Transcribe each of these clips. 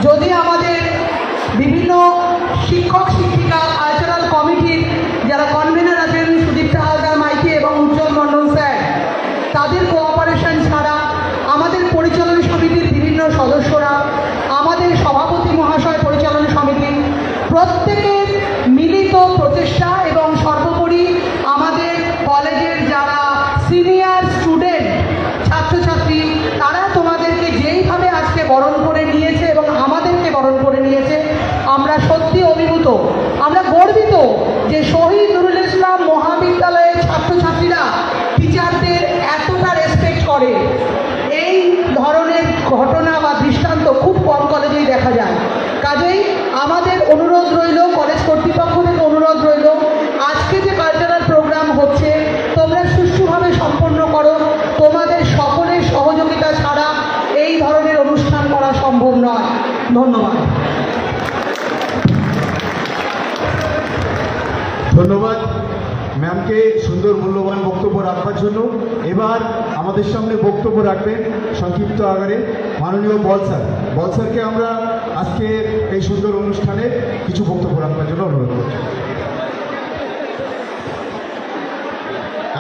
যদি আমাদের বিভিন্ন শিক্ষক শিক্ষিকা কালচারাল কমিটির যারা কনভেনার আছেন সুদীপ্তা হালদার মাইতি এবং উজ্জ্বল মণ্ডল স্যার, তাদের কোঅপারেশন ছাড়া আমাদের পরিচালনা সমিতির বিভিন্ন সদস্যরা, আমাদের সভাপতি মহাশয় পরিচালনা সমিতি, প্রত্যেকের মিলিত প্রচেষ্টা এবং সর্বোপরি আমাদের কলেজের যারা সিনিয়র স্টুডেন্ট ছাত্রছাত্রী, তারা তোমাদেরকে যেইভাবে আজকে বরণ করে নিয়েছে এবং আমাদেরকে বরণ করে নিয়েছে, আমরা সত্যি অভিভূত, আমরা গর্বিত যে শহীদ নুরুল ইসলাম মহাবিদ্যালয়ের ছাত্রছাত্রীরা টিচারদের এতটা রেসপেক্ট করে। এই ধরনের ঘটনা বা দৃষ্টান্ত খুব কম কলেজেই দেখা যায়। কাজেই আমাদের অনুরোধ রইল, কলেজ কর্তৃপক্ষ থেকে অনুরোধ রইল, আজকে যে কালচারাল প্রোগ্রাম হচ্ছে তোমরা সুষ্ঠুভাবে সম্পন্ন করো। তোমাদের সকলের সহযোগিতা ছাড়া এই ধরনের অনুষ্ঠান করা সম্ভব নয়। ধন্যবাদ। ধন্যবাদ ম্যামকে সুন্দর মূল্যবান বক্তব্য রাখবার জন্য। এবার আমাদের সামনে বক্তব্য রাখবেন সংক্ষিপ্ত আকারে মাননীয় বল স্যারকে আমরা আজকে এই সুন্দর অনুষ্ঠানে কিছু বক্তব্য রাখবার জন্য অনুরোধ করছি।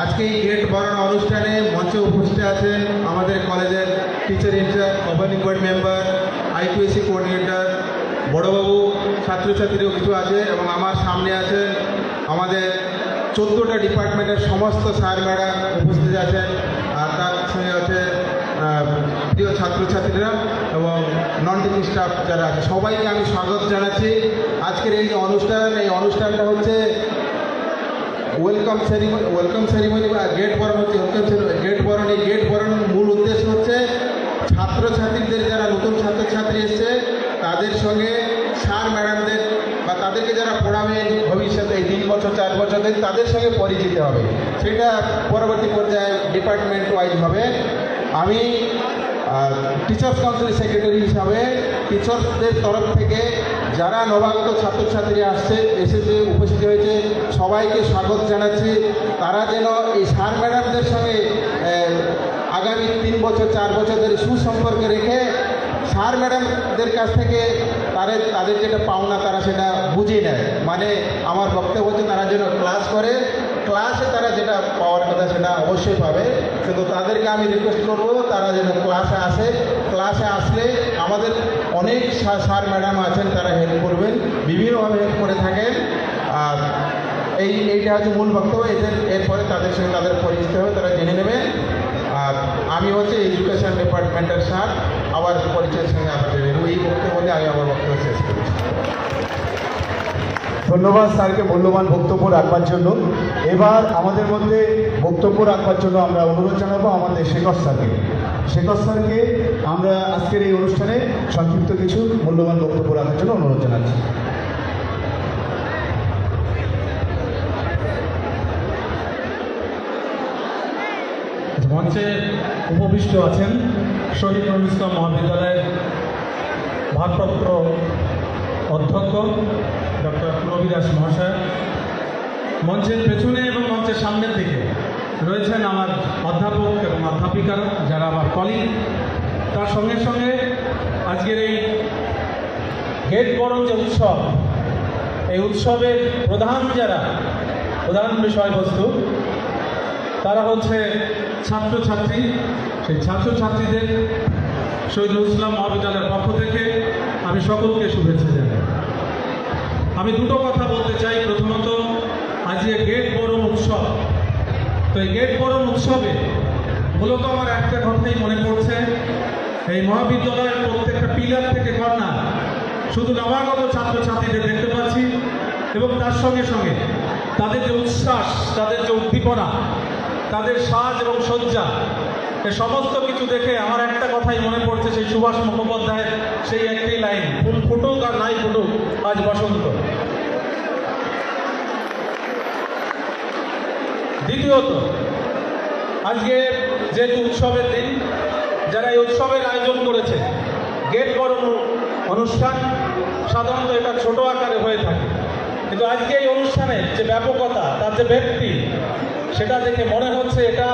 আজকে এই গেট বরণ অনুষ্ঠানে মঞ্চে উপস্থিত আছেন আমাদের কলেজের teacher in-charge, governing board member, IPSC coordinator, বড়বাবু, ছাত্রছাত্রীও কিছু আছে এবং আমার সামনে আছেন আমাদের 14টা ডিপার্টমেন্টের সমস্ত স্যার ম্যাডাম উপস্থিত আছেন, আর তার সঙ্গে আছে প্রিয় ছাত্রছাত্রীরা এবং নন টিচিং স্টাফ যারা আছে, সবাইকে আমি স্বাগত জানাচ্ছি। আজকের এই অনুষ্ঠানটা হচ্ছে ওয়েলকাম সেরিমনি বা গেট বরণ হচ্ছে। এই গেট বরণ মূল উদ্দেশ্য হচ্ছে ছাত্রছাত্রীদের, যারা নতুন ছাত্রছাত্রী এসছে তাদের সঙ্গে স্যার ম্যাডামদের বা তাদেরকে যারা পড়াবেন ভবিষ্যতে এই 3 বছর 4 বছর ধরে তাদের সঙ্গে পরিচিত হবে। সেটা পরবর্তী পর্যায়ে ডিপার্টমেন্ট ওয়াইজ হবে। আমি টিচার্স কাউন্সিল সেক্রেটারি হিসাবে টিচার্সদের তরফ থেকে যারা নবাগত ছাত্রছাত্রী এসেছে উপস্থিত হয়েছে সবাইকে স্বাগত জানাচ্ছি। তারা যেন এই স্যার ম্যাডামদের সঙ্গে আগামী 3 বছর 4 বছর ধরে সুসম্পর্ক রেখে স্যার ম্যাডামদের কাছ থেকে তাদের যেটা পাওনা তারা সেটা বুঝে নেয়। মানে আমার বক্তব্য হচ্ছে তারা যেন ক্লাস করে, ক্লাসে তারা যেটা পাওয়ার কথা সেটা অবশ্যই পাবে। কিন্তু তাদেরকে আমি রিকোয়েস্ট করব তারা যেন ক্লাসে আসে। ক্লাসে আসলে আমাদের অনেক স্যার ম্যাডাম আছেন, তারা হেল্প করবেন, বিভিন্নভাবে হেল্প করে থাকেন। আর এইটা হচ্ছে মূল বক্তব্য। এরপরে তাদের সঙ্গে তাদের পরিচিত হবে, তারা জেনে নেবে। আর আমি হচ্ছে এডুকেশন ডিপার্টমেন্টের স্যার, আবার পরিচয়ের সঙ্গে আপনাদের এই বক্তব্য বলে আমি আমার বক্তব্য শেষ করেছি। ধন্যবাদ স্যারকে মূল্যবান বক্তব্য রাখবার জন্য। এবার আমাদের মধ্যে বক্তব্য রাখবার জন্য আমরা অনুরোধ জানাবো আমাদের শেখর স্যারকে আমরা আজকের এই অনুষ্ঠানে সংক্ষিপ্ত কিছু মূল্যবান বক্তব্য রাখার জন্য অনুরোধ জানাচ্ছি। মঞ্চে উপবিষ্ট আছেন শহীদ নুরুল ইসলাম মহাবিদ্যালয়ের ভারপ্রাপ্ত অধ্যক্ষ ডক্টর রবি দাস মহাশয়। মঞ্চের পেছনে এবং মঞ্চের সামনের দিকে রয়েছেন আমার অধ্যাপক এবং অধ্যাপিকারা, যারা আমার কলিগ। তার সঙ্গে সঙ্গে আজকের এই গেট বরণ যে উৎসব, এই উৎসবের প্রধান বিষয়বস্তু তারা হচ্ছে ছাত্রছাত্রী। সেই ছাত্রছাত্রীদের শহীদ নুরুল ইসলাম মহাবিদ্যালয়ের পক্ষ থেকে আমি সকলকে শুভেচ্ছা জানাই। আমি দুটো কথা বলতে চাই। প্রথমত, আজকে গেট বরণ উৎসব। তো এই গেট বরণ উৎসবে মূলত আমার একটা কথাই মনে পড়ছে, এই মহাবিদ্যালয়ের প্রত্যেকটা পিলার থেকে কর্নার শুধু নবাগত ছাত্রছাত্রীদের দেখতে পাচ্ছি এবং তার সঙ্গে সঙ্গে তাদের যে উচ্ছ্বাস, তাদের যে উদ্দীপনা, তাদের সাজ এবং সজ্জা, এ সমস্ত কিছু দেখে আমার একটা কথাই মনে পড়ছে, সেই সুভাষ মুখোপাধ্যায়ের সেই একটি লাইন, ফুল ফুটুক আর নাই ফুটুক আজ বসন্ত। দ্বিতীয়ত, আজকে যেহেতু উৎসবের দিন, যারা এই উৎসবের আয়োজন করেছে, গেট বরণ অনুষ্ঠান সাধারণত এটা ছোট আকারে হয়ে থাকে, কিন্তু আজকে এই অনুষ্ঠানের যে ব্যাপকতা, তার যে ব্যক্তি, সেটা দেখে মনে হচ্ছে এটা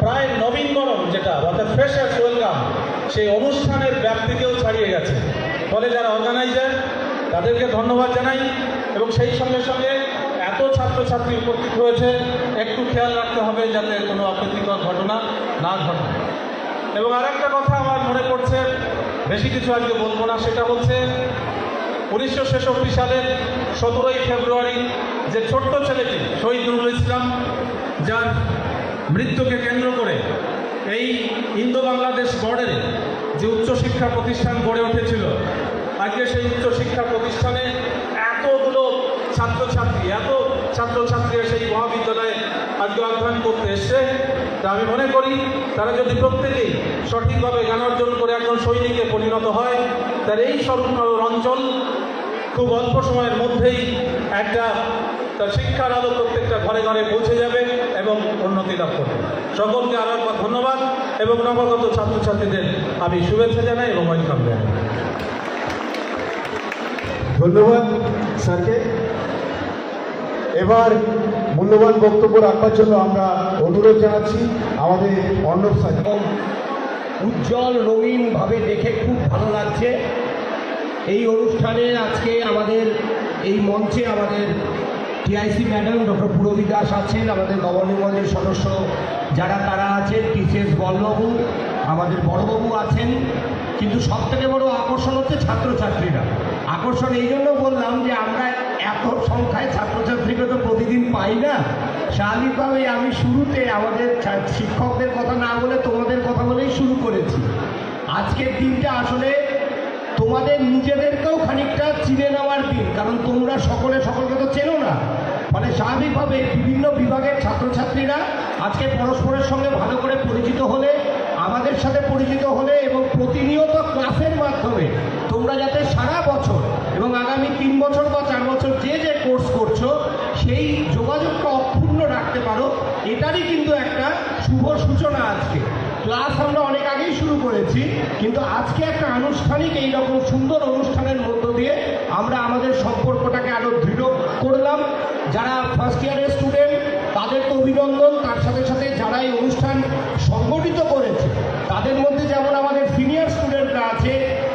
প্রায় নবীনবরণ, যেটা অর্থাৎ ফ্রেশার্স ওয়েলকাম, সেই অনুষ্ঠানের ব্যাপ্তিকেও ছাড়িয়ে গেছে। ফলে যারা অর্গানাইজার তাদেরকে ধন্যবাদ জানাই এবং সেই সঙ্গে সঙ্গে এত ছাত্রছাত্রী উপস্থিত হয়েছে, একটু খেয়াল রাখতে হবে যাতে কোনো অপ্রীতিকর ঘটনা না ঘটে। এবং আর একটা কথা আমার মনে পড়ছে, বেশি কিছু আজকে বলবো না, সেটা হচ্ছে 1966 সালের 17ই ফেব্রুয়ারি যে ছোট্ট ছেলেটি শহীদ নুরুল ইসলাম, যার মৃত্যুকে কেন্দ্র করে এই ইন্দো বাংলাদেশ বর্ডারে যে উচ্চশিক্ষা প্রতিষ্ঠান গড়ে উঠেছিল, আজকে সেই উচ্চশিক্ষা প্রতিষ্ঠানে এতগুলো ছাত্রছাত্রী সেই মহাবিদ্যালয়ে আজকে অধ্যয়ন করতে এসছে। তা আমি মনে করি তারা যদি প্রত্যেকেই সঠিকভাবে জ্ঞান অর্জন করে একজন সৈনিকে পরিণত হয়, তার এই স্বরূপনগর অঞ্চল খুব অল্প সময়ের মধ্যেই একটা তার শিক্ষার আলো প্রত্যেকটা ঘরে ঘরে পৌঁছে যাবে এবং উন্নতি লাভ করবে। সকলকে আরও একবার ধন্যবাদ এবং নবাগত ছাত্রছাত্রীদের আমি শুভেচ্ছা জানাই এবং ওয়েলকাম জানাই। ধন্যবাদ স্যারকে। এবার মূল্যবান বক্তব্য রাখবার জন্য আমরা অনুরোধ জানাচ্ছি আমাদের অর্ণব স্যার। উজ্জ্বল রঙিনভাবে দেখে খুব ভালো লাগছে। এই অনুষ্ঠানে আজকে আমাদের এই মঞ্চে আমাদের TIC madam doctor Purabi Das আছেন, আমাদের গভর্নিং বডির সদস্য যারা তারা আছেন, টিসিএস বলবাবু, আমাদের বড়বাবু আছেন। কিন্তু সবথেকে বড় আকর্ষণ হচ্ছে ছাত্রছাত্রীরা। আকর্ষণ এই জন্য বললাম যে আমরা এত সংখ্যায় ছাত্রছাত্রীকে তো প্রতিদিন পাই না। স্বাভাবিকভাবেই আমি শুরুতে আমাদের শিক্ষকদের কথা না বলে তোমাদের কথা বলেই শুরু করেছি। আজকের দিনটা আসলে তোমাদের নিজেদেরকেও খানিকটা চিনে নেওয়ার দিন, কারণ তোমরা সকলকে তো চেনো না। ফলে স্বাভাবিকভাবে বিভিন্ন বিভাগের ছাত্রছাত্রীরা আজকে পরস্পরের সঙ্গে ভালো করে পরিচিত হলে, আমাদের সাথে পরিচিত হলে এবং প্রতিনিয়ত ক্লাসের মাধ্যমে তোমরা যাতে সারা বছর এবং আগামী 3 বছর বা 4 বছর যে কোর্স করছো সেই যোগাযোগটা অক্ষুণ্ণ রাখতে পারো, এটারই কিন্তু একটা শুভ সূচনা আজকে। ক্লাস আমরা অনেক আগেই শুরু করেছি, কিন্তু আজকে একটা আনুষ্ঠানিক এইরকম সুন্দর অনুষ্ঠানের মধ্য দিয়ে আমরা আমাদের সম্পর্কটাকে আরও দৃঢ় করলাম। যারা ফার্স্ট ইয়ারের স্টুডেন্ট তাদের তো অভিনন্দন, তার সাথে সাথে যারা এই অনুষ্ঠান সংগঠিত করেছে তাদের মধ্যে যেমন আমাদের সিনিয়র স্টুডেন্টরা আছে,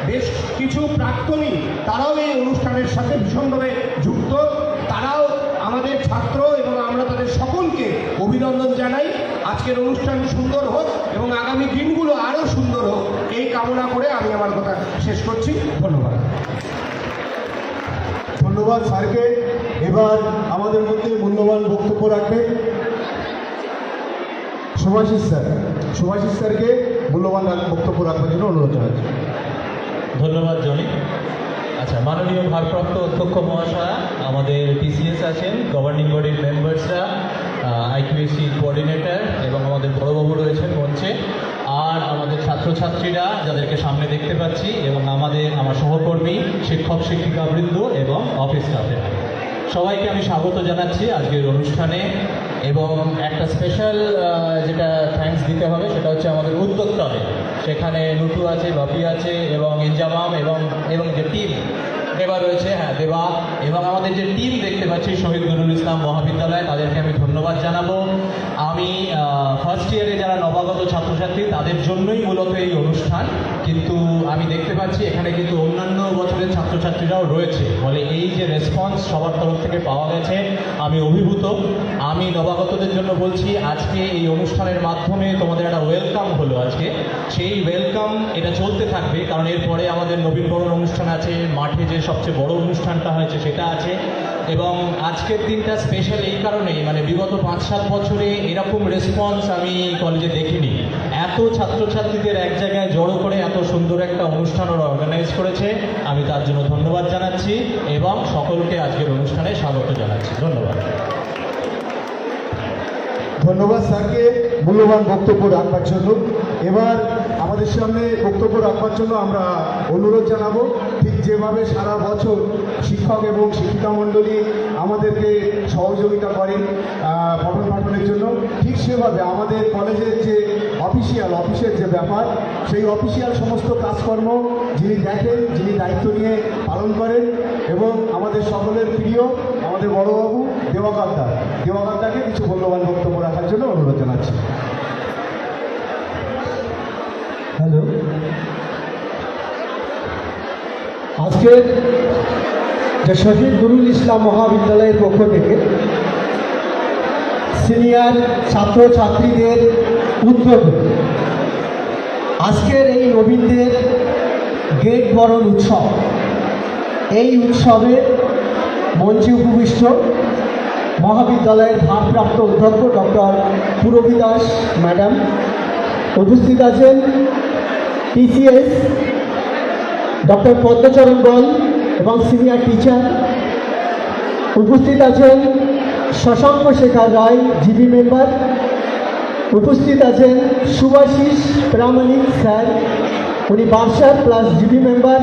বেশ কিছু প্রাক্তনী তারাও এই অনুষ্ঠানের সাথে ভীষণভাবে যুক্ত, তারাও আমাদের ছাত্র এবং আমরা তাদের সকলকে অভিনন্দন জানাই। আজকের অনুষ্ঠান সুন্দর হোক এবং আগামী দিনগুলো আরও সুন্দর হোক এই কামনা করে আমি আমার কথা শেষ করছি। ধন্যবাদ। ধন্যবাদ স্যারকে। এবার আমাদের মধ্যে মূল্যবান বক্তব্য রাখবে শুভাশিস স্যার। শুভাশিস স্যারকে মূল্যবান বক্তব্য রাখবার জন্য অনুরোধ জানাচ্ছি। ধন্যবাদ জনি। আচ্ছা, মাননীয় ভারপ্রাপ্ত অধ্যক্ষ মহাশয়া, আমাদের টিসিএস আছেন, গভর্নিং বডির মেম্বার্সরা, আইকিউএসি কোঅর্ডিনেটর এবং আমাদের বড়বাবু রয়েছেন মঞ্চে, আর আমাদের ছাত্রছাত্রীরা যাদেরকে সামনে দেখতে পাচ্ছি এবং আমার সহকর্মী শিক্ষক শিক্ষিকাবৃন্দ এবং অফিস স্টাফেরা, সবাইকে আমি স্বাগত জানাচ্ছি আজকের অনুষ্ঠানে। এবং একটা স্পেশাল যেটা থ্যাঙ্কস দিতে হবে সেটা হচ্ছে আমাদের উদ্যোক্তাদের। সেখানে নুটু আছে, বাপি আছে এবং ইনজামাম এবং যে টিম দেবা রয়েছে, দেবা, এবং আমাদের যে টিম দেখতে পাচ্ছি শহীদ নুরুল ইসলাম মহাবিদ্যালয়, তাদেরকে আমি ধন্যবাদ জানাবো। আমি ফার্স্ট ইয়ারে যারা নবাগত ছাত্রছাত্রী তাদের জন্যই মূলত এই অনুষ্ঠান, কিন্তু আমি দেখতে পাচ্ছি এখানে কিন্তু অন্যান্য বছরের ছাত্রছাত্রীরাও রয়েছে। ফলে এই যে রেসপন্স সবার তরফ থেকে পাওয়া গেছে আমি অভিভূত। আমি নবাগতদের জন্য বলছি, আজকে এই অনুষ্ঠানের মাধ্যমে তোমাদের একটা ওয়েলকাম হলো আজকে, সেই ওয়েলকাম এটা চলতে থাকবে, কারণ এরপরে আমাদের নবীনবরণ অনুষ্ঠান আছে, মাঠে যে সবচেয়ে বড় অনুষ্ঠানটা হয়েছে সেটা আছে। এবং আজকের দিনটা স্পেশাল এই কারণেই, মানে বিগত 5-7 বছরে এরকম রেসপন্স আমি কলেজে দেখিনি। এত ছাত্রছাত্রীদের এক জায়গায় জড়ো করে এত সুন্দর একটা অনুষ্ঠান ওরা অর্গানাইজ করেছে, আমি তার জন্য ধন্যবাদ জানাচ্ছি এবং সকলকে আজকের অনুষ্ঠানে স্বাগত জানাচ্ছি। ধন্যবাদ। ধন্যবাদ স্যারকে মূল্যবান বক্তব্য রাখবার জন্য। এবার আমাদের সামনে বক্তব্য রাখবার জন্য আমরা অনুরোধ জানাবো, ঠিক যেভাবে সারা বছর শিক্ষক এবং শিক্ষিকা মণ্ডলী আমাদেরকে সহযোগিতা করেন পঠন পাঠনের জন্য, ঠিক সেভাবে আমাদের কলেজের যে অফিসের যে ব্যাপার, সেই অফিসিয়াল সমস্ত কাজকর্ম যিনি দেখেন, যিনি দায়িত্ব নিয়ে পালন করেন, এবং আমাদের সকলের প্রিয় আমাদের বড়বাবু দেওয়াগারদাকে কিছু মূল্যবান বক্তব্য রাখার জন্য অনুরোধ জানাচ্ছি। হ্যালো, আজকের যে শহীদ নুরুল ইসলাম মহাবিদ্যালয়ের পক্ষ থেকে সিনিয়র ছাত্রছাত্রীদের উদ্যোগে আজকের এই নবীনদের গেট বরণ উৎসব, এই উৎসবে মঞ্চে উপবিষ্ট মহাবিদ্যালয়ের ভারপ্রাপ্ত অধ্যক্ষ ডক্টর পুরবী দাস ম্যাডাম, উপস্থিত আছেন টিসিএস ডক্টর পদ্মচরণ বল এবং সিনিয়র টিচার, উপস্থিত আছেন শশাঙ্ক শেখর রায় জিবি মেম্বার, উপস্থিত আছেন সুভাশিস প্রামাণিক স্যার, উনি বার্সার প্লাস জিবি মেম্বার,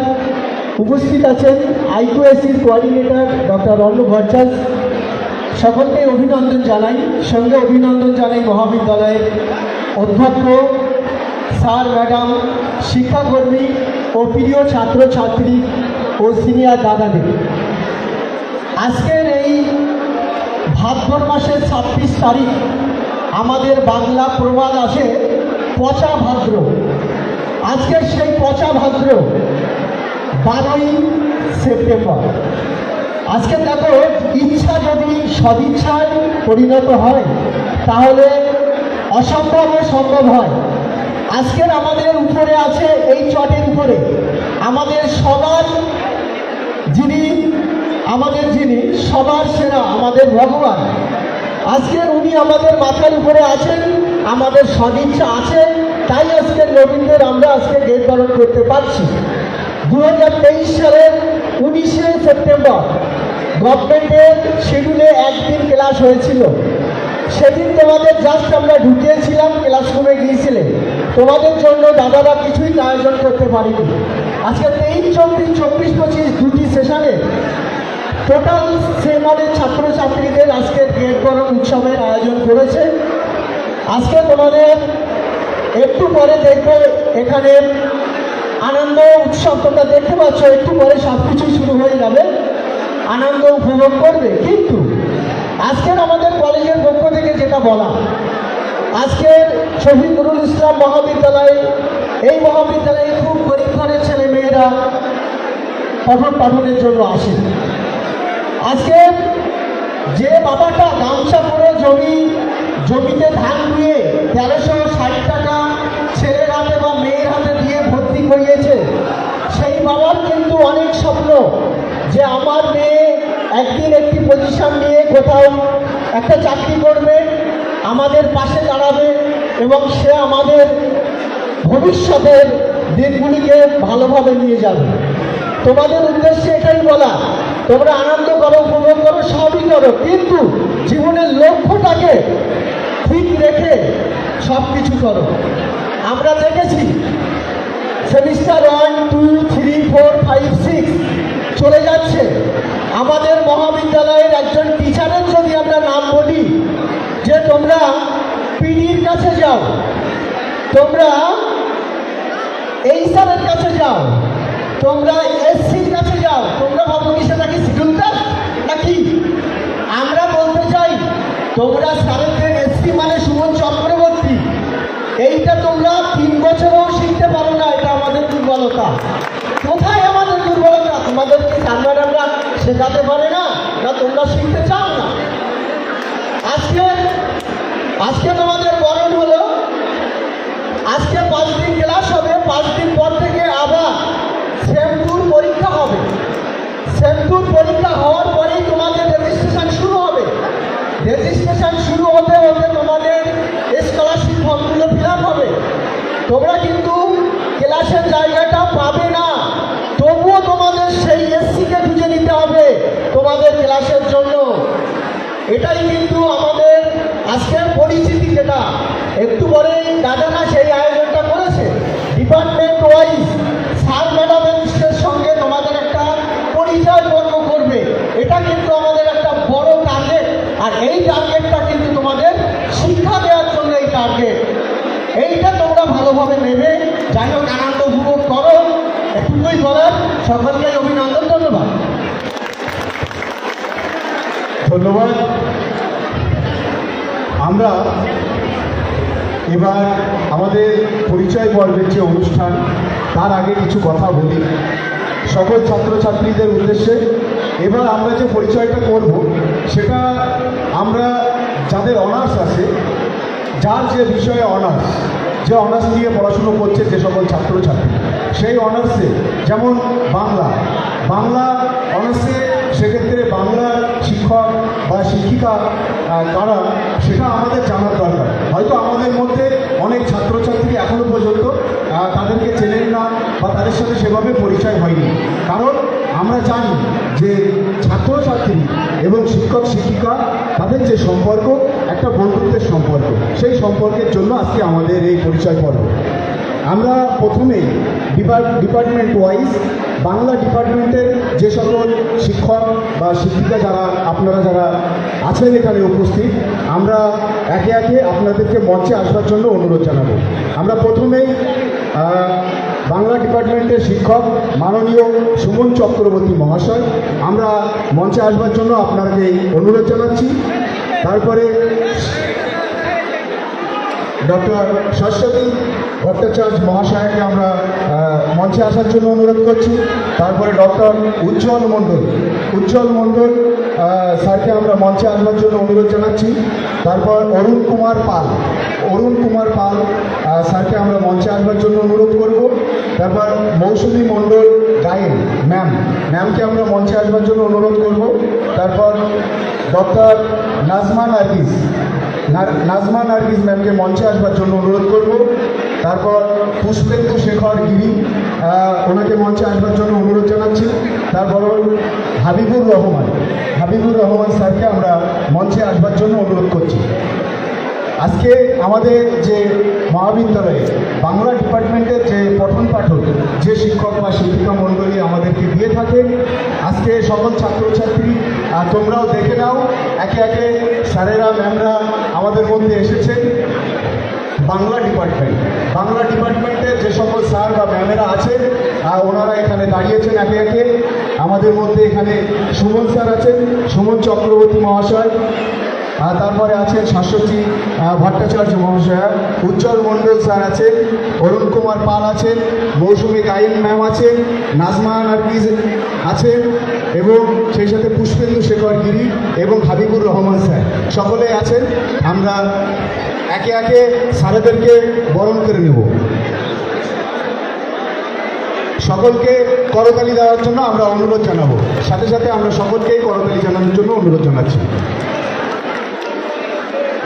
উপস্থিত আছেন আইকিউএসির কোঅর্ডিনেটর ডক্টর অর্ণব ভট্টাচ। সকলকে অভিনন্দন জানাই, সঙ্গে অভিনন্দন জানাই মহাবিদ্যালয়ের অধ্যক্ষ স্যার ম্যাডাম, শিক্ষাকর্মী ও প্রিয় ছাত্রছাত্রী ও সিনিয়র দাদাদের। আজকের এই ভাদ্র মাসের 26 তারিখ আমাদের বাংলা প্রবাদ আছে পচা ভাদ্র। আজকের সেই পচা ভাদ্র 12ই সেপ্টেম্বর। আজকে দেখো, ইচ্ছা যদি সদিচ্ছায় পরিণত হয় তাহলে অসম্ভবও সম্ভব হয়। আজকের আমাদের উপরে আছে, এই চটের উপরে আমাদের সবার যিনি সবার সেরা আমাদের ভগবান, আজকের উনি আমাদের মাথার উপরে আছেন, আমাদের সদিচ্ছা আছে, তাই আজকের নবীনদের আমরা আজকে গেট বরণ করতে পারছি। 2023 সালের 19শে সেপ্টেম্বর গভর্নমেন্টের শিডিউলে একদিন ক্লাস হয়েছিল। সেদিন তোমাদের জাস্ট আমরা ঢুকিয়েছিলাম, ক্লাসরুমে গিয়েছিলে। তোমাদের জন্য দাদারা কিছুই আয়োজন করতে পারিনি। আজকে 23, 24, 24, 25 দুটি সেশনে টোটাল সেমানের ছাত্রছাত্রীদের আজকের গেট বরণ উৎসবের আয়োজন করেছে। আজকে তোমাদের একটু পরে দেখবে এখানে আনন্দ উৎসব, তোমরা দেখতে পাচ্ছ, একটু পরে সব কিছুই শুরু হয়ে যাবে, আনন্দ উপভোগ করবে। কিন্তু আজকের আমাদের কলেজের পক্ষ থেকে যেটা বলা, আজকের শহীদ নুরুল ইসলাম মহাবিদ্যালয়, এই মহাবিদ্যালয়ে খুব গরিব ঘরের ছেলে মেয়েরা পঠন পাঠনের জন্য আসে। আজকে যে বাবাটা গামছা পরে জমিতে ধান ধুয়ে 1360 টাকা ছেলের হাতে বা মেয়ের হাতে দিয়ে ভর্তি করিয়েছে, সেই বাবার কিন্তু অনেক স্বপ্ন যে আমার মেয়ে একদিন একটি পজিশন নিয়ে কোথাও একটা চাকরি করবে, আমাদের পাশে দাঁড়াবে এবং সে আমাদের ভবিষ্যতের দিনগুলিকে ভালোভাবে নিয়ে যাবে। তোমাদের উদ্দেশ্যে এটাই বলা, তোমরা আনন্দ করো, উপভোগ করো, সবই করো, কিন্তু জীবনের লক্ষ্যটাকে ঠিক রেখে সব কিছু করো। আমরা দেখেছি সেমিস্টার 1, 2, 3, 4, 5, 6 চলে যাচ্ছে। আমাদের মহাবিদ্যালয়ের একজন টিচারের যদি আমরা নাম বলি যে তোমরা পিডির কাছে যাও, তোমরা এই স্যারের কাছে যাও, তোমরা এসসির কাছে যাও, তোমরা ভাবো কি সেটা কি শিডিউলটা নাকি? আমরা বলতে চাই, তোমরা স্যারেদের এসসি মানে সুমন চক্রবর্তী, এইটা তোমরা 3 বছরেও শিখতে পারো না, এটা আমাদের দুর্বলতা। কোথায় আমাদের দুর্বলতা? তোমাদেরকে স্যার ম্যাডামরা শেখাতে পারে না, না তোমরা শিখতে চাও না? আজকে তোমাদের বরণ হলো, আজকে 5 দিন ক্লাস হবে, 5 দিন পর থেকে আবার সেমটুর পরীক্ষা হবে। সেমটুর পরীক্ষা হওয়ার পরেই তোমাদের রেজিস্ট্রেশন শুরু হবে। রেজিস্ট্রেশন শুরু হতে হতে তোমাদের স্কলারশিপ ফর্মগুলো ফিল আপ হবে। তোমরা কিন্তু ক্লাসের জায়গাটা পাবে না, তবুও তোমাদের সেই এসসিকে খুঁজে নিতে হবে তোমাদের ক্লাসের জন্য। এটাই কিন্তু আমাদের আজকের পরিস্থিতি। যেটা একটু পরে দাদারা সেই আয়োজনটা করেছে, ডিপার্টমেন্ট ওয়াইজ স্যার ম্যাডামের সঙ্গে তোমাদের একটা পরিচয় পর্ব করবে। এটা কিন্তু আমাদের একটা বড় টার্গেট, আর এই টার্গেটটা কিন্তু তোমাদের শিক্ষা দেওয়ার জন্য এই টার্গেট। এইটা তোমরা ভালোভাবে নেবে, যাই হোক আনন্দ উপভোগ করো, এটুকুই বলার। সকলকে অভিনন্দন, ধন্যবাদ। ধন্যবাদ। আমরা এবার আমাদের পরিচয় পর্বের যে অনুষ্ঠান, তার আগে কিছু কথা বলি। সকল ছাত্রছাত্রীদের উদ্দেশ্যে। এবার আমরা যে পরিচয়টা করব সেটা আমরা যাদের অনার্স আছে, যার যে বিষয়ে অনার্স, যে অনার্স নিয়ে পড়াশুনো করছে যে সকল ছাত্রছাত্রী, সেই অনার্সে যেমন বাংলা অনার্সে সেক্ষেত্রে বাংলার শিক্ষক বা শিক্ষিকা কারা সেটা আমাদের জানার দরকার। হয়তো আমাদের মধ্যে অনেক ছাত্রছাত্রী এখনও পর্যন্ত তাদেরকে চেনেন না বা তাদের সাথে সেভাবে পরিচয় হয়নি, কারণ আমরা জানি যে ছাত্রছাত্রী এবং শিক্ষক শিক্ষিকা তাদের যে সম্পর্ক একটা বন্ধুত্বের সম্পর্ক, সেই সম্পর্কের জন্য আজকে আমাদের এই পরিচয় পর্ব। আমরা প্রথমেই ডিপার্টমেন্ট ওয়াইজ বাংলা ডিপার্টমেন্টের যে সকল শিক্ষক বা শিক্ষিকা আপনারা যারা আছেন এখানে উপস্থিত, আমরা একে একে আপনাদেরকে মঞ্চে আসবার জন্য অনুরোধ জানাবো। আমরা প্রথমেই বাংলা ডিপার্টমেন্টের শিক্ষক মাননীয় সুমন চক্রবর্তী মহাশয়, আমরা মঞ্চে আসবার জন্য আপনাকে অনুরোধ জানাচ্ছি। তারপরে ডক্টর সরস্বতী ভট্টাচার্য মহাশয়কে আমরা মঞ্চে আসার জন্য অনুরোধ করছি। তারপরে ডক্টর উজ্জ্বল মণ্ডল স্যারকে আমরা মঞ্চে আসবার জন্য অনুরোধ জানাচ্ছি। তারপর অরুণ কুমার পাল স্যারকে আমরা মঞ্চে আসবার জন্য অনুরোধ করব। তারপর মৌসুমী মণ্ডল গায়েন ম্যামকে আমরা মঞ্চে আসবার জন্য অনুরোধ করব। তারপর ডক্টর নাজমা নার্গিস ম্যামকে মঞ্চে আসবার জন্য অনুরোধ করব। তারপর পুষ্পেন্দু শেখর গিরি, ওনাকে মঞ্চে আসবার জন্য অনুরোধ জানাচ্ছি। তারপর হাবিবুর রহমান স্যারকে আমরা মঞ্চে আসবার জন্য অনুরোধ করছি। আজকে আমাদের যে মহাবিদ্যালয়ে বাংলা ডিপার্টমেন্টের যে পঠন পাঠন যে শিক্ষক বা শিক্ষিকা মণ্ডলী আমাদেরকে দিয়ে থাকে, আজকে সকল ছাত্রছাত্রী তোমরাও দেখে নাও, একে একে স্যারেরা ম্যামরা আমাদের মধ্যে এসেছেন। বাংলা ডিপার্টমেন্টের যে সকল স্যার বা ম্যামেরা আছেন ওনারা এখানে দাঁড়িয়েছেন একে একে। আমাদের মধ্যে এখানে সুমন স্যার আছেন, সুমন চক্রবর্তী মহাশয়, তারপরে আছেন শাশ্বতী ভট্টাচার্য মহাশয়া, উজ্জ্বল মণ্ডল স্যার আছেন, অরুণ কুমার পাল আছেন, মৌসুমী গায়েন ম্যাম আছেন, নাজমা নার্গিস আছেন এবং সেই সাথে পুষ্পেন্দু শেখর গিরি এবং হাবিবুর রহমান স্যার সকলে আছেন। আমরা একে একে স্যারেদেরকে বরণ করে নেব। সকলকে করতালি দেওয়ার জন্য আমরা অনুরোধ জানাবো, সাথে সাথে আমরা সকলকেই করতালি জানানোর জন্য অনুরোধ জানাচ্ছি।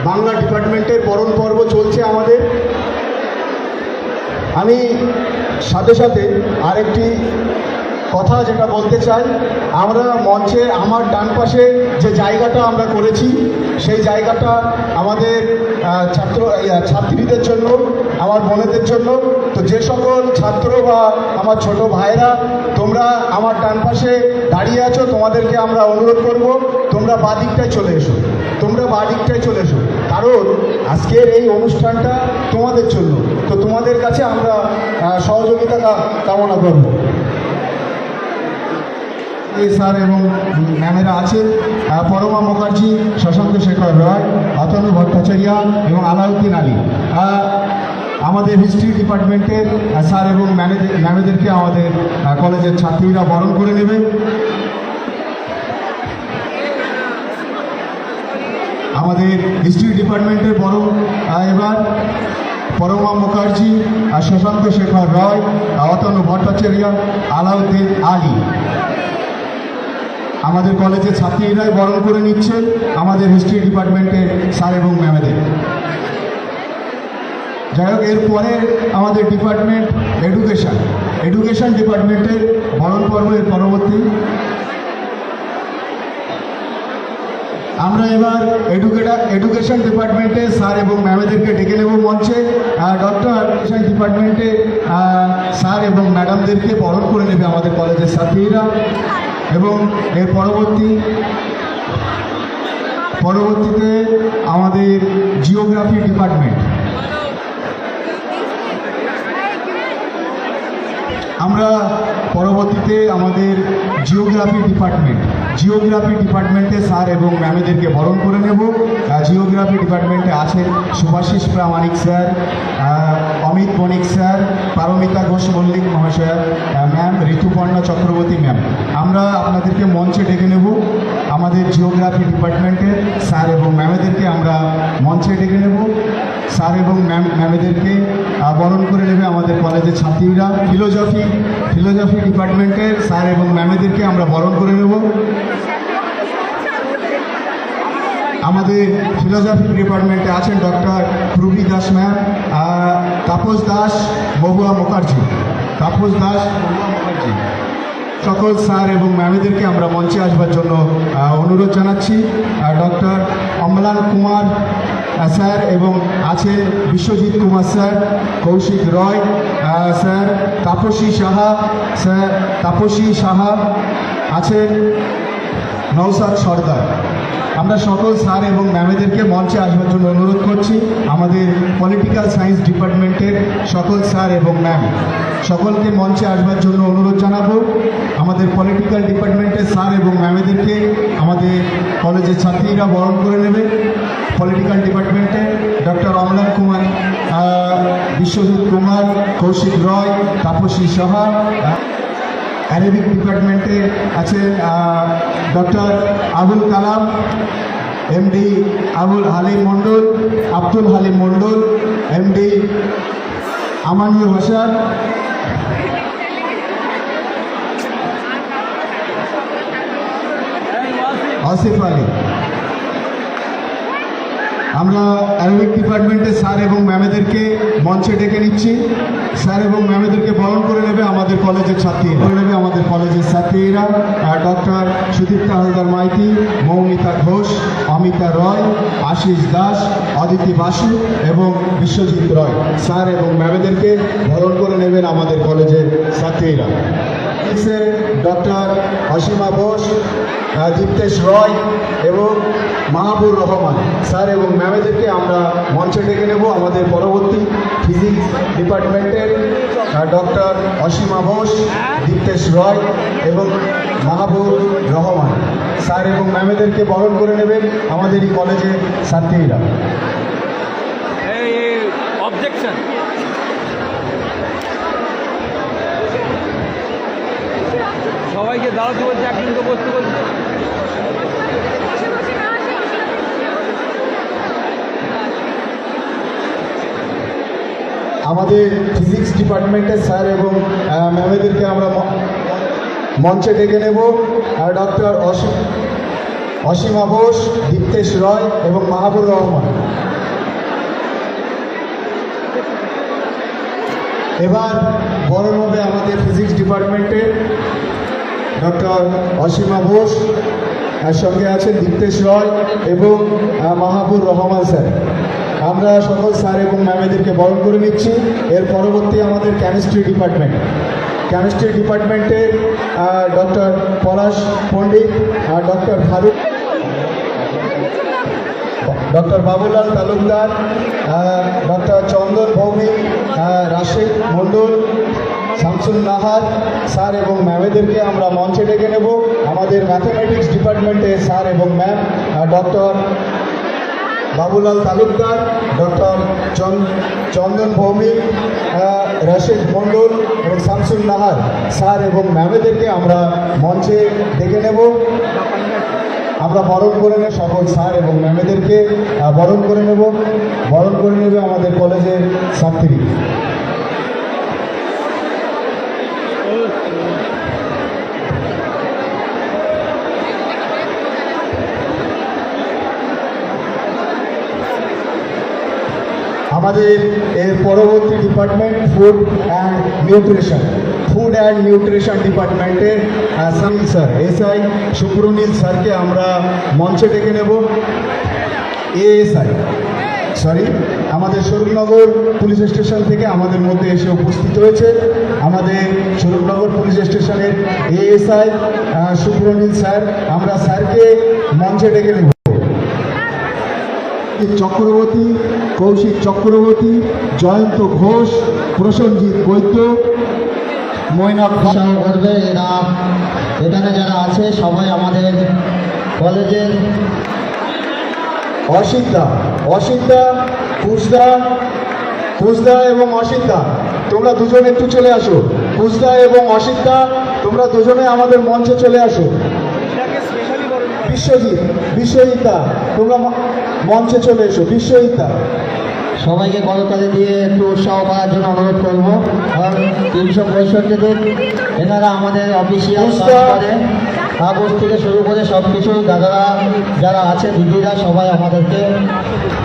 বাংলা ডিপার্টমেন্টের বরণ পর্ব চলছে আমাদের। আমি সাথে সাথে আরেকটি কথা যেটা বলতে চাই, আমরা মঞ্চে আমার ডান পাশে যে জায়গাটা আমরা করেছি সেই জায়গাটা আমাদের ছাত্রীদের জন্য, আমার বোনেদের জন্য। তো যে সকল ছাত্র বা আমার ছোট ভাইরা তোমরা আমার ডান পাশে দাঁড়িয়ে আছো, তোমাদেরকে আমরা অনুরোধ করব তোমরা বাদিকটায় চলে এসো, কারণ আজকের এই অনুষ্ঠানটা তোমাদের জন্য। তো তোমাদের কাছে আমরা সহযোগিতা কামনা করব। স্যার এবং ম্যামেরা আছেন পরমা মুখার্জি, শশাঙ্ক শেখর রায়, অতনু ভট্টাচার্য এবং আলাউদ্দিন আলী। আমাদের হিস্ট্রি ডিপার্টমেন্টের স্যার এবং ম্যামেদেরকে আমাদের কলেজের ছাত্রীরা বরণ করে নেবে। আমাদের হিস্ট্রি ডিপার্টমেন্টের এবার পরমা মুখার্জি, শশাঙ্ক শেখর রায়, অতনু ভট্টাচার্য, আলাউদ্দিন আলী আমাদের কলেজের ছাত্রীরাই বরণ করে নিচ্ছেন আমাদের হিস্ট্রি ডিপার্টমেন্টের স্যার এবং ম্যামেদের। যাই হোক, এরপরে আমাদের ডিপার্টমেন্ট এডুকেশন ডিপার্টমেন্টের বরণ পর্বের পরবর্তী আমরা এবার এডুকেশন ডিপার্টমেন্টে স্যার এবং ম্যামেদেরকে ডেকে নেব মঞ্চে। ডক্টর এডুকেশন ডিপার্টমেন্টে স্যার এবং ম্যাডামদেরকে বরণ করে নেবে আমাদের কলেজের ছাত্রীরা। এবং এর পরবর্তীতে আমাদের জিওগ্রাফি ডিপার্টমেন্ট আমরা পরবর্তীতে আমাদের জিওগ্রাফি ডিপার্টমেন্টে স্যার এবং ম্যামেদেরকে বরণ করে নেব। জিওগ্রাফি ডিপার্টমেন্টে আছেন শুভাশিস প্রামাণিক স্যার, অমিত বণিক স্যার, পারমিতা ঘোষ মল্লিক মহাশয়া ম্যাম, ঋতুপর্ণা চক্রবর্তী ম্যাম। আমরা আপনাদেরকে মঞ্চে ডেকে নেব। আমাদের জিওগ্রাফি ডিপার্টমেন্টের স্যার এবং ম্যামেদেরকে আমরা মঞ্চে ডেকে নেব। স্যার এবং ম্যামেদেরকে বরণ করে নেবে আমাদের কলেজের ছাত্রীরা। ফিলোজফি ডিপার্টমেন্টের স্যার এবং ম্যামেদেরকে আমরা বরণ করে নেব। আমাদের ফিলোজফি ডিপার্টমেন্টে আছেন ডক্টর প্রবী দাস ম্যাম, তাপস দাস, মহুয়া মুখার্জি। সকল স্যার এবং ম্যামেদেরকে আমরা মঞ্চে আসবার জন্য অনুরোধ জানাচ্ছি। ডক্টর অম্লান কুমার স্যার এবং আছেন বিশ্বজিৎ কুমার স্যার, কৌশিক রয় স্যার, তাপসী সাহা আছেন, নওসাদ সর্দার। আমরা সকল স্যার এবং ম্যামেদেরকে মঞ্চে আসবার জন্য অনুরোধ করছি। আমাদের পলিটিক্যাল সায়েন্স ডিপার্টমেন্টের সকল স্যার এবং ম্যাম সকলকে মঞ্চে আসবার জন্য অনুরোধ জানাবো। আমাদের পলিটিক্যাল ডিপার্টমেন্টের স্যার এবং ম্যামেদেরকে আমাদের কলেজের ছাত্রীরা বরণ করে নেবে। পলিটিক্যাল ডিপার্টমেন্টে ডক্টর অমলান কুমার, বিশ্বজিৎ কুমার, কৌশিক রয়, তাপসী সাহা। অ্যারাবিক ডিপার্টমেন্টে আছেন ডক্টর আবুল কালাম, এমডি আব্দুল হালিম মণ্ডল, এমডি আমানুল হাসান। আসিফ আলী। আমরা অ্যারাবিক ডিপার্টমেন্টের স্যার এবং ম্যামেদেরকে মঞ্চে ডেকে নিচ্ছি। স্যার এবং ম্যামেদেরকে বরণ করে নেবে আমাদের কলেজের ছাত্রীরা। ডক্টর সুদীপ্তা হালদার মাইতি, মৌমিতা ঘোষ, অমিতা রয়, আশিস দাস, অদিতি বাসু এবং বিশ্বজিৎ রয়। স্যার এবং ম্যামেদেরকে বরণ করে নেবেন আমাদের কলেজের ছাত্রীরা। ডক্টর অসীমা বোস, দীপ্তেশ রয় এবং মাহবুর রহমান স্যার এবং ম্যামেদেরকে আমরা মঞ্চে ডেকে নেব। আমাদের পরবর্তী ফিজিক্স ডিপার্টমেন্টের ডক্টর অসীমা বোস, দীপ্তেশ রয় এবং মাহবুর রহমান স্যার এবং ম্যামেদেরকে বরণ করে নেবেন আমাদের এই কলেজের ছাত্রীরা। অবজেকশন। সবাইকে দাঁড়াতে বলছে, একজনকে বসতে বলছে। আমাদের ফিজিক্স ডিপার্টমেন্টের স্যার এবং ম্যামেদেরকে আমরা মঞ্চে ডেকে নেব। ডক্টর অসীমা বোস, দীপ্তেশ রয় এবং মাহবুর রহমান। এবার বরণ হবে আমাদের ফিজিক্স ডিপার্টমেন্টের ডক্টর অসীমা বোস, এর সঙ্গে আছেন দীপ্তেশ রয় এবং মাহবুর রহমান স্যার। আমরা সকল স্যার এবং ম্যামেদেরকে বরণ করে নিচ্ছি। এর পরবর্তী আমাদের কেমিস্ট্রি ডিপার্টমেন্টে doctor Palash Pandit, doctor Faruk, doctor Babulal Talukdar, doctor Chandan Bhowmik, Rashed Mondal, Shamsul Nahar sir এবং ম্যামেদেরকে আমরা মঞ্চে ডেকে নেব। আমাদের ম্যাথমেটিক্স ডিপার্টমেন্টে স্যার এবং ma'am doctor Babulal Talukdar, doctor Chandan Bhowmik, Rashed Mondal এবং শামসুল নাহার স্যার এবং ম্যামেদেরকে আমরা মঞ্চে ডেকে নেব। আমরা বরণ করে নেব সকল স্যার এবং ম্যামেদেরকে বরণ করে নেবে আমাদের কলেজের ছাত্রী। আমাদের এর পরবর্তী ডিপার্টমেন্ট ফুড অ্যান্ড নিউট্রিশন ডিপার্টমেন্টের স্যার এসআই সুব্রনীল স্যারকে আমরা মঞ্চে ডেকে নেব। আমাদের স্বরূপনগর পুলিশ স্টেশন থেকে আমাদের মধ্যে এসে উপস্থিত হয়েছে। আমাদের স্বরূপনগর পুলিশ স্টেশনের এএসআই সুব্রনীল স্যার, আমরা স্যারকে মঞ্চে ডেকে নেব। চক্রবর্তী, কৌশিক চক্রবর্তী, জয়ন্ত ঘোষ, প্রসেনজিৎ বৈদ্য, মৈনক উৎসাহ করবে। এরা এখানে যারা আছে সবাই আমাদের কলেজের অসিদ্ধা অসিদ্ধা কুসদা এবং অসিদ্ধা, তোমরা দুজন একটু চলে আসো। কুসদা এবং অসিদ্ধা, তোমরা দুজনে আমাদের মঞ্চে চলে আসো। বিশ্বজিৎদা, তোমরা মঞ্চে চলে এসো। বিশ্বজিৎদা, সবাইকে করতালি দিয়ে একটু উৎসাহ করার জন্য অনুরোধ করবো। কারণ 365 দিন এনারা আমাদের অফিসিয়াল করে, কাগজ থেকে শুরু করে সব কিছু দাদারা যারা আছে, দিদিরা সবাই আমাদেরকে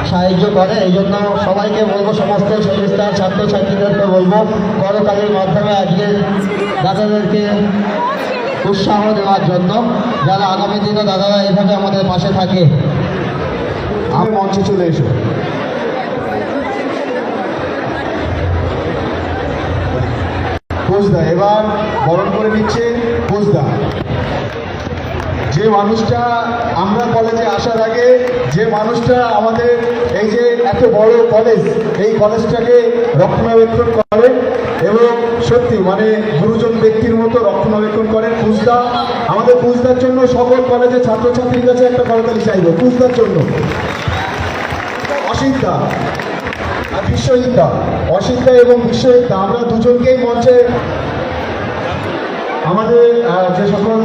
সাহায্য করে। এই জন্য সবাইকে বলবো, সমস্ত সেমিস্টার ছাত্রছাত্রীদেরকে বলবো করতালির মাধ্যমে আজকে দাদাদেরকে উৎসাহ দেওয়ার জন্য, যারা আগামী দিনে দাদারা এভাবে আমাদের পাশে থাকে। আমি মঞ্চে চলে এসো। কুসদা এবার বরণ করে নিচ্ছে কুসদা। যে মানুষটা আমরা কলেজে আসার আগে, যে মানুষটা আমাদের এই যে এত বড় কলেজ, এই কলেজটাকে রক্ষণাবেক্ষণ করে এবং সত্যি মানে গুরুজন ব্যক্তির মতো রক্ষণাবেক্ষণ করে কুসদা। আমাদের কুসদার জন্য সকল কলেজের ছাত্রছাত্রীর কাছে একটা করতালি চাইব কুসদার জন্য। অসিদ্ধা আর বিশ্বজিৎদা, অসিদ্ধা এবং বিশ্বজিৎদা, আমরা দুজনকেই মঞ্চে আমাদের যে সকল